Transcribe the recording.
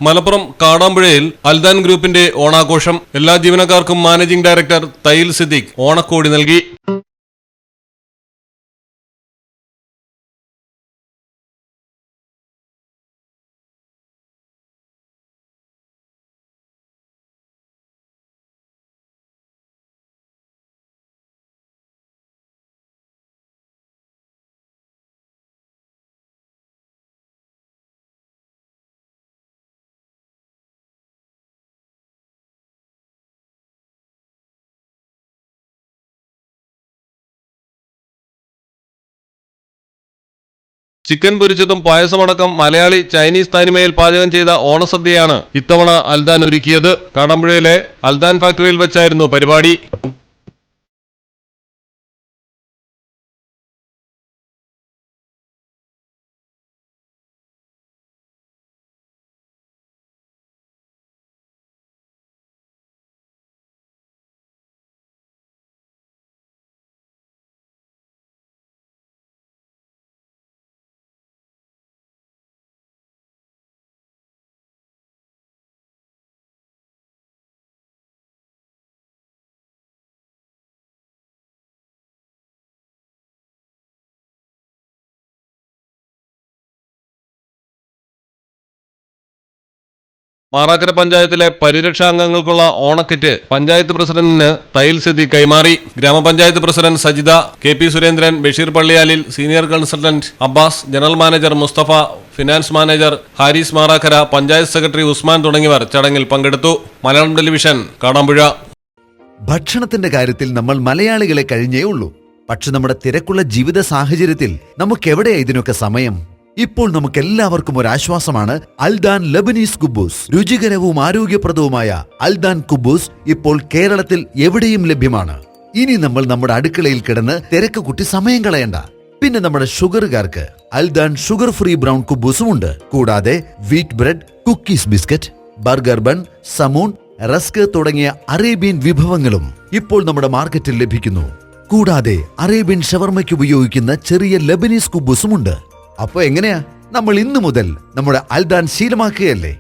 മലപ്പുറം കാടാമ്പുഴയിൽ അൽദാൻ ഗ്രൂപ്പിന്റെ ഓണാഘോഷം. എല്ലാ ജീവനക്കാർക്കും മാനേജിംഗ് ഡയറക്ടർ തയ്യിൽ സിദ്ദീഖ് ഓണക്കോടി നൽകി. ചിക്കൻ പൊരിച്ചതും പായസമടക്കം മലയാളി ചൈനീസ് തനിമയിൽ പാചകം ചെയ്ത ഓണസദ്യയാണ് ഇത്തവണ അൽദാൻ ഒരുക്കിയത്. കാടാമ്പുഴയിലെ അൽദാൻ ഫാക്ടറിയിൽ വെച്ചായിരുന്നു പരിപാടി. മാറാക്കര പഞ്ചായത്തിലെ പരിരക്ഷാ അംഗങ്ങൾക്കുള്ള ഓണക്കിറ്റ് പഞ്ചായത്ത് പ്രസിഡന്റിന് തയ്യിൽ സിദ്ദീഖ് കൈമാറി. ഗ്രാമപഞ്ചായത്ത് president Sajitha, KP Surendran, Basheer Palliyalil, senior consultant Abbas, general manager Musthafa, finance manager Haris Marakkara, panchayat secretary Usman തുടങ്ങിയവർ ചടങ്ങിൽ പങ്കെടുത്തു. മലയാളം ടെലിവിഷൻ, കാടാമ്പുഴ. ഭക്ഷണത്തിന്റെ കാര്യത്തിൽ നമ്മൾ മലയാളികളെ കഴിഞ്ഞേ ഉള്ളൂ. പക്ഷെ നമ്മുടെ തിരക്കുള്ള ജീവിത സാഹചര്യത്തിൽ നമുക്കെവിടെയാ ഇതിനൊക്കെ സമയം? ഇപ്പോൾ നമുക്ക് എല്ലാവർക്കും ഒരു ആശ്വാസമാണ് അൽദാൻ ലബനീസ് കുബൂസ്. രുചികരവും ആരോഗ്യപ്രദവുമായ അൽദാൻ കുബൂസ് ഇപ്പോൾ കേരളത്തിൽ എവിടെയും ലഭ്യമാണ്. ഇനി നമ്മൾ നമ്മുടെ അടുക്കളയിൽ കിടന്ന് തിരക്ക് കൂട്ടി സമയം കളയണ്ട. പിന്നെ നമ്മുടെ ഷുഗറുകാർക്ക് അൽദാൻ ഷുഗർ ഫ്രീ ബ്രൗൺ കുബൂസും ഉണ്ട്. കൂടാതെ wheat bread, cookies, biscuit, burger bun, സമൂൺ, റസ്ക് തുടങ്ങിയ അറേബ്യൻ വിഭവങ്ങളും ഇപ്പോൾ നമ്മുടെ മാർക്കറ്റിൽ ലഭിക്കുന്നു. കൂടാതെ അറേബ്യൻ ഷവർമയ്ക്ക് ഉപയോഗിക്കുന്ന ചെറിയ ലബനീസ് കുബൂസും ഉണ്ട്. അപ്പൊ എങ്ങനെയാ? നമ്മൾ ഇന്നു മുതൽ നമ്മുടെ അൽദാൻ ശീലമാക്കുകയല്ലേ?